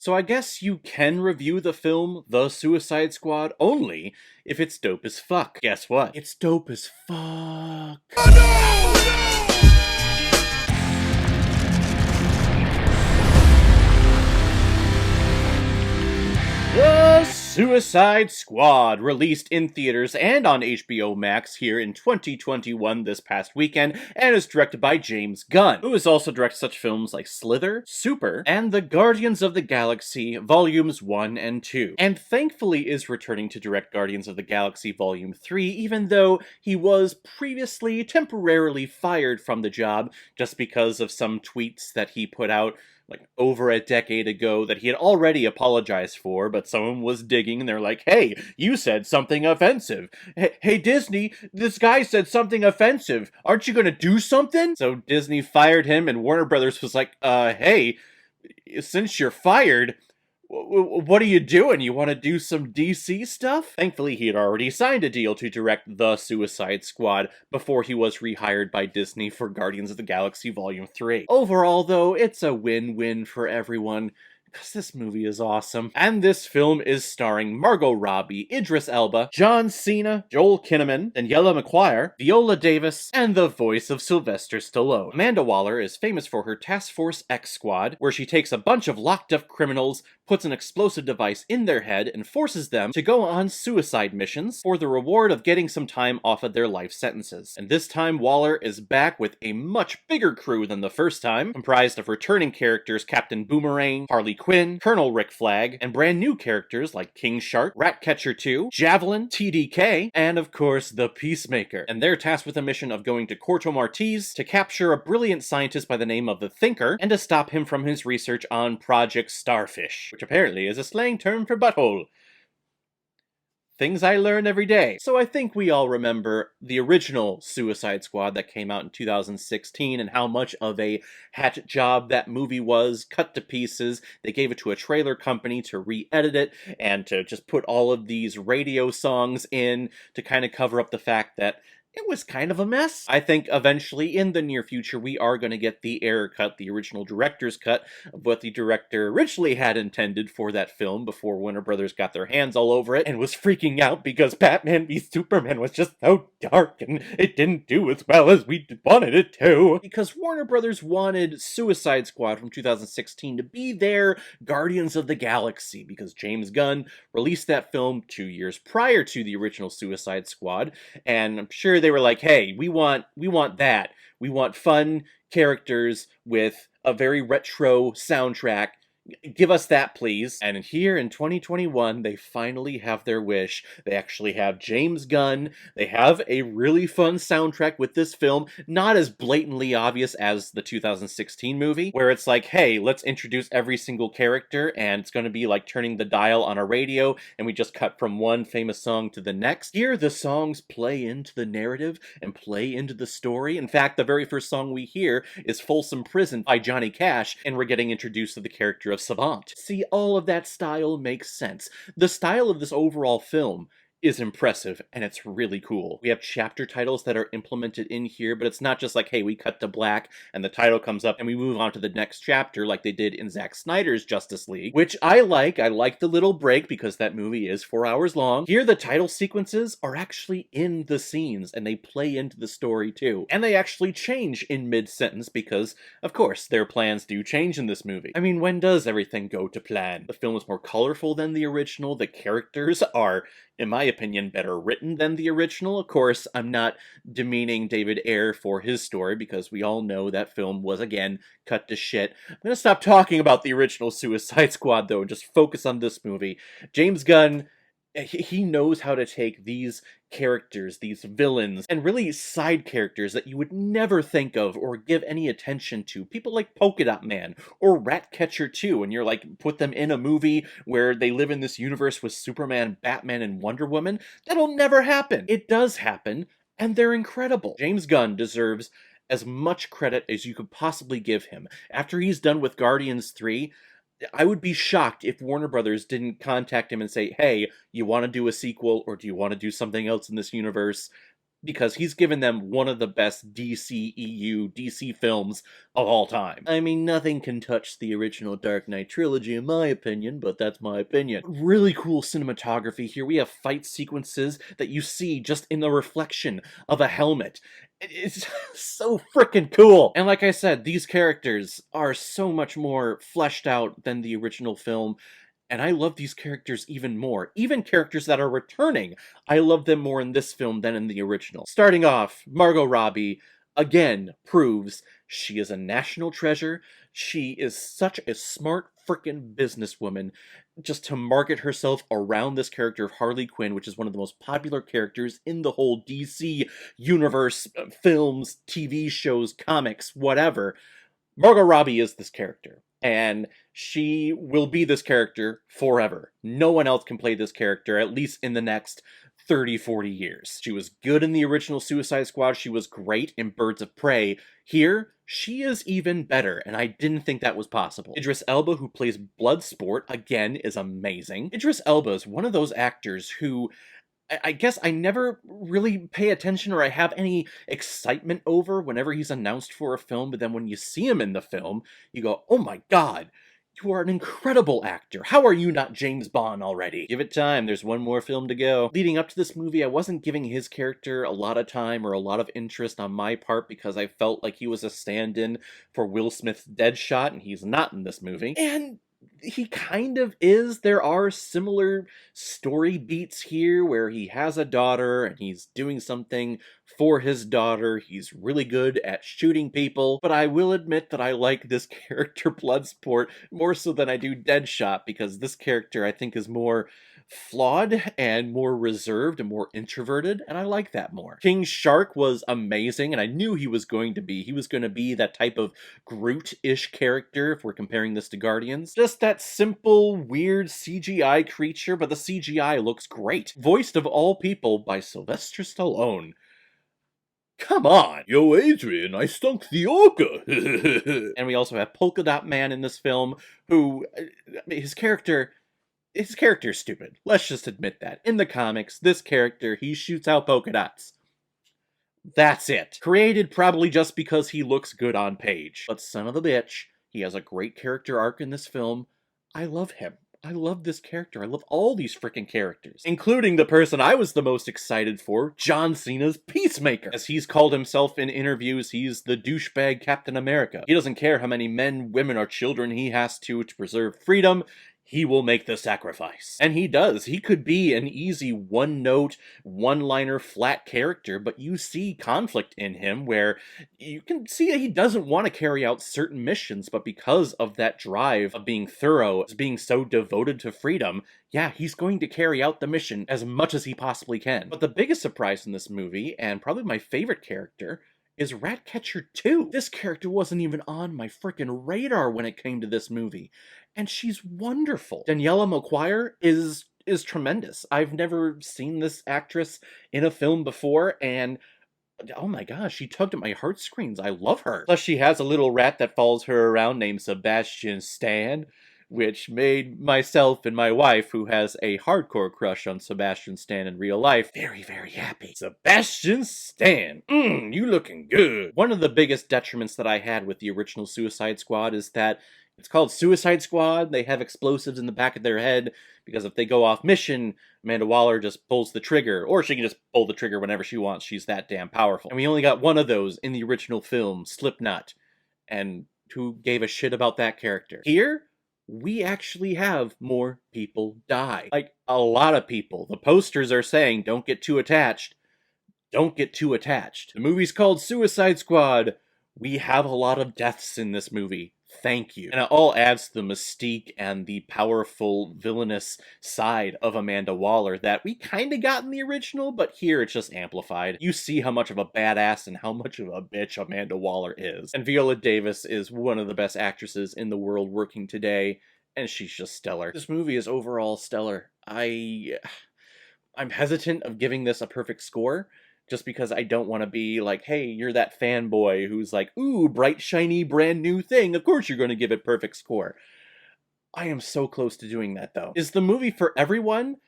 So I guess you can review the film The Suicide Squad only if it's dope as fuck. Guess what? It's dope as fuck. The Suicide Squad, released in theaters and on HBO Max here in 2021 this past weekend, and is directed by James Gunn, who has also directed such films like Slither, Super, and The Guardians of the Galaxy Volumes 1 and 2. And thankfully is returning to direct Guardians of the Galaxy Volume 3, even though he was previously temporarily fired from the job just because of some tweets that he put out like over a decade ago that he had already apologized for, but someone was digging and they're like, hey, you said something offensive. Hey, Disney, this guy said something offensive. Aren't you gonna do something? So Disney fired him and Warner Brothers was like, hey, since you're fired, what are you doing? You want to do some DC stuff? Thankfully, he had already signed a deal to direct The Suicide Squad before he was rehired by Disney for Guardians of the Galaxy Volume 3. Overall, though, it's a win-win for everyone, because this movie is awesome. And this film is starring Margot Robbie, Idris Elba, John Cena, Joel Kinnaman, Daniela McQuire, Viola Davis, and the voice of Sylvester Stallone. Amanda Waller is famous for her Task Force X Squad, where she takes a bunch of locked-up criminals, puts an explosive device in their head, and forces them to go on suicide missions for the reward of getting some time off of their life sentences. And this time, Waller is back with a much bigger crew than the first time, comprised of returning characters Captain Boomerang, Harley Quinn, Colonel Rick Flag, and brand new characters like King Shark, Ratcatcher 2, Javelin, TDK, and of course, the Peacemaker. And they're tasked with a mission of going to Corto Martis to capture a brilliant scientist by the name of the Thinker, and to stop him from his research on Project Starfish, which apparently is a slang term for butthole. Things I learn every day. So I think we all remember the original Suicide Squad that came out in 2016 and how much of a hatchet job that movie was, cut to pieces. They gave it to a trailer company to re-edit it and to just put all of these radio songs in to kind of cover up the fact that it was kind of a mess. I think eventually, in the near future, we are going to get the error cut, the original director's cut, of what the director originally had intended for that film before Warner Brothers got their hands all over it and was freaking out because Batman v Superman was just so dark and it didn't do as well as we wanted it to. Because Warner Brothers wanted Suicide Squad from 2016 to be their Guardians of the Galaxy, because James Gunn released that film 2 years prior to the original Suicide Squad, and I'm sure they were like, hey, we want that. We want fun characters with a very retro soundtrack. Give us that, please. And here in 2021, they finally have their wish. They actually have James Gunn. They have a really fun soundtrack with this film, not as blatantly obvious as the 2016 movie, where it's like, hey, let's introduce every single character, and it's going to be like turning the dial on a radio, and we just cut from one famous song to the next. Here, the songs play into the narrative and play into the story. In fact, the very first song we hear is Folsom Prison by Johnny Cash, and we're getting introduced to the character of Savant. See, all of that style makes sense. The style of this overall film is impressive, and it's really cool. We have chapter titles that are implemented in here, but it's not just like, hey, we cut to black, and the title comes up, and we move on to the next chapter like they did in Zack Snyder's Justice League, which I like. I like the little break, because that movie is 4 hours long. Here, the title sequences are actually in the scenes, and they play into the story, too. And they actually change in mid-sentence, because, of course, their plans do change in this movie. I mean, when does everything go to plan? The film is more colorful than the original. The characters are, in my opinion, better written than the original. Of course, I'm not demeaning David Ayer for his story, because we all know that film was, again, cut to shit. I'm gonna stop talking about the original Suicide Squad, though, and just focus on this movie. James Gunn, he knows how to take these characters, these villains, and really side characters that you would never think of or give any attention to. People like Polka-Dot Man or Ratcatcher 2, and you're like, put them in a movie where they live in this universe with Superman, Batman, and Wonder Woman. That'll never happen. It does happen, and they're incredible. James Gunn deserves as much credit as you could possibly give him. After he's done with Guardians 3, I would be shocked if Warner Brothers didn't contact him and say, hey, you want to do a sequel, or do you want to do something else in this universe? because he's given them one of the best DC films of all time. I mean, nothing can touch the original Dark Knight trilogy in my opinion, but that's my opinion. Really cool cinematography here. We have fight sequences that you see just in the reflection of a helmet. It's so freaking cool! And like I said, these characters are so much more fleshed out than the original film, and I love these characters even more. Even characters that are returning, I love them more in this film than in the original. Starting off, Margot Robbie, again, proves she is a national treasure. She is such a smart freaking businesswoman just to market herself around this character of Harley Quinn, which is one of the most popular characters in the whole DC universe, films, TV shows, comics, whatever. Margot Robbie is this character, and she will be this character forever. No one else can play this character, at least in the next 30, 40 years. She was good in the original Suicide Squad, she was great in Birds of Prey. Here, she is even better, and I didn't think that was possible. Idris Elba, who plays Bloodsport, again, is amazing. Idris Elba is one of those actors who I guess I never really pay attention or I have any excitement over whenever he's announced for a film, but then when you see him in the film, you go, oh my god, you are an incredible actor. How are you not James Bond already? Give it time, there's one more film to go. Leading up to this movie, I wasn't giving his character a lot of time or a lot of interest on my part because I felt like he was a stand-in for Will Smith's Deadshot, and he's not in this movie. And he kind of is. There are similar story beats here where he has a daughter and he's doing something for his daughter. He's really good at shooting people, but I will admit that I like this character Bloodsport more so than I do Deadshot, because this character I think is more flawed and more reserved and more introverted, and I like that more. King Shark was amazing, and I knew he was going to be. He was going to be that type of Groot-ish character, if we're comparing this to Guardians. Just that simple, weird CGI creature, but the CGI looks great. Voiced of all people by Sylvester Stallone. Come on! Yo, Adrian, I stunk the orca! And we also have Polka-Dot Man in this film, who, his character is stupid. Let's just admit that. In the comics, this character, he shoots out polka dots. That's it. Created probably just because he looks good on page. But son of a bitch, he has a great character arc in this film. I love him. I love this character. I love all these freaking characters, including the person I was the most excited for, John Cena's Peacemaker. As he's called himself in interviews, he's the douchebag Captain America. He doesn't care how many men, women, or children he has to preserve freedom. He will make the sacrifice. And he does. He could be an easy one-note, one-liner flat character, but you see conflict in him where you can see that he doesn't want to carry out certain missions, but because of that drive of being thorough, being so devoted to freedom, yeah, he's going to carry out the mission as much as he possibly can. But the biggest surprise in this movie, and probably my favorite character, is Ratcatcher 2. This character wasn't even on my freaking radar when it came to this movie, and she's wonderful. Daniela Moquire is tremendous. I've never seen this actress in a film before, and oh my gosh, she tugged at my heartstrings. I love her. Plus, she has a little rat that follows her around named Sebastian Stan, which made myself and my wife, who has a hardcore crush on Sebastian Stan in real life, very, very happy. Sebastian Stan, you looking good. One of the biggest detriments that I had with the original Suicide Squad is that it's called Suicide Squad. They have explosives in the back of their head, because if they go off mission, Amanda Waller just pulls the trigger, or she can just pull the trigger whenever she wants. She's that damn powerful. And we only got one of those in the original film, Slipknot. And who gave a shit about that character? Here, we actually have more people die. Like, a lot of people. The posters are saying, don't get too attached. Don't get too attached. The movie's called Suicide Squad. We have a lot of deaths in this movie. Thank you. And it all adds to the mystique and the powerful, villainous side of Amanda Waller that we kind of got in the original, but here it's just amplified. You see how much of a badass and how much of a bitch Amanda Waller is. And Viola Davis is one of the best actresses in the world working today, and she's just stellar. This movie is overall stellar. I'm hesitant of giving this a perfect score, just because I don't want to be like, hey, you're that fanboy who's like, ooh, bright, shiny, brand new thing. Of course you're going to give it perfect score. I am so close to doing that, though. Is the movie for everyone?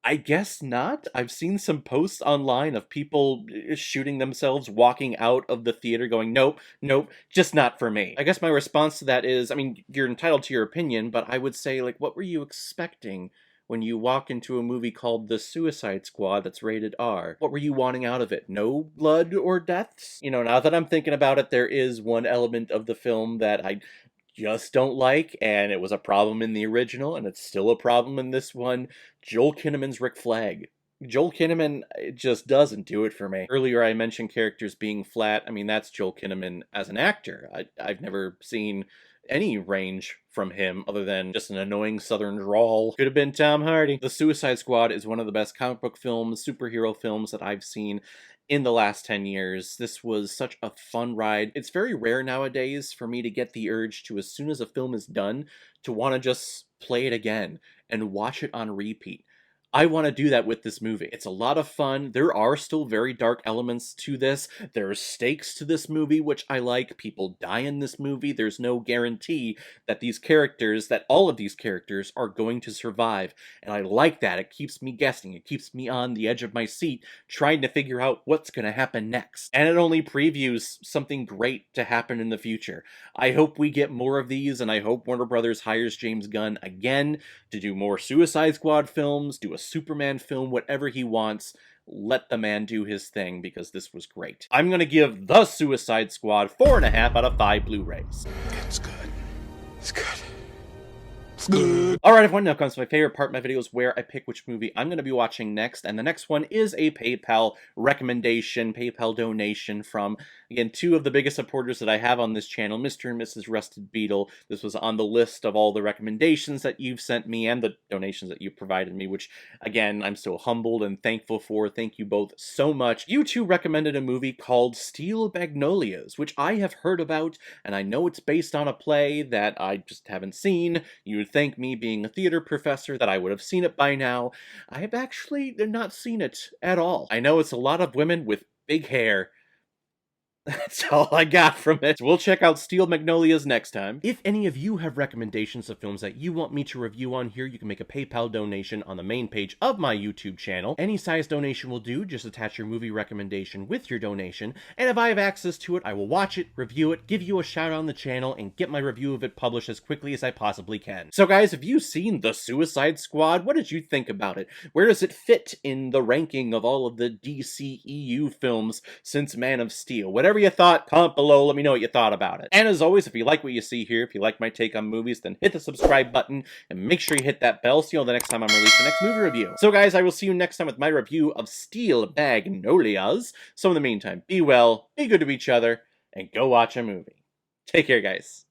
I guess not. I've seen some posts online of people shooting themselves walking out of the theater going, nope, nope, just not for me. I guess my response to that is, I mean, you're entitled to your opinion, but I would say, like, what were you expecting when you walk into a movie called The Suicide Squad that's rated R? What were you wanting out of it? No blood or deaths? You know, now that I'm thinking about it, there is one element of the film that I just don't like, and it was a problem in the original, and it's still a problem in this one. Joel Kinnaman's Rick Flag. Joel Kinnaman, it just doesn't do it for me. Earlier I mentioned characters being flat. I mean, that's Joel Kinnaman as an actor. I've never seen any range from him other than just an annoying southern drawl. Could have been Tom Hardy. The Suicide Squad is one of the best comic book films, superhero films that I've seen in the last 10 years. This was such a fun ride. It's very rare nowadays for me to get the urge to, as soon as a film is done, to want to just play it again and watch it on repeat. I want to do that with this movie. It's a lot of fun. There are still very dark elements to this. There's stakes to this movie, which I like. People die in this movie. There's no guarantee that all of these characters are going to survive. And I like that. It keeps me guessing. It keeps me on the edge of my seat, trying to figure out what's going to happen next. And it only previews something great to happen in the future. I hope we get more of these, and I hope Warner Brothers hires James Gunn again to do more Suicide Squad films, do a Superman film, whatever he wants. Let the man do his thing, because this was great. I'm gonna give The Suicide Squad 4.5 out of 5 Blu-rays. It's good. It's good. Alright everyone, now comes my favorite part of my videos where I pick which movie I'm going to be watching next, and the next one is a PayPal recommendation, PayPal donation from, again, two of the biggest supporters that I have on this channel, Mr. and Mrs. Rusted Beetle. This was on the list of all the recommendations that you've sent me and the donations that you've provided me, which, again, I'm so humbled and thankful for. Thank you both so much. You two recommended a movie called Steel Magnolias, which I have heard about, and I know it's based on a play that I just haven't seen. You would think, me being a theater professor, that I would have seen it by now. I have actually not seen it at all. I know it's a lot of women with big hair. That's all I got from it. So we'll check out Steel Magnolias next time. If any of you have recommendations of films that you want me to review on here, you can make a PayPal donation on the main page of my YouTube channel. Any size donation will do. Just attach your movie recommendation with your donation, and if I have access to it, I will watch it, review it, give you a shout out on the channel, and get my review of it published as quickly as I possibly can. So guys, have you seen The Suicide Squad? What did you think about it? Where does it fit in the ranking of all of the DCEU films since Man of Steel? Whatever you thought, comment below, let me know what you thought about it. And as always, if you like what you see here, if you like my take on movies, then hit the subscribe button, and make sure you hit that bell so you'll know the next time I'm releasing the next movie review. So guys, I will see you next time with my review of Steel Magnolias. So in the meantime, be well, be good to each other, and go watch a movie. Take care, guys.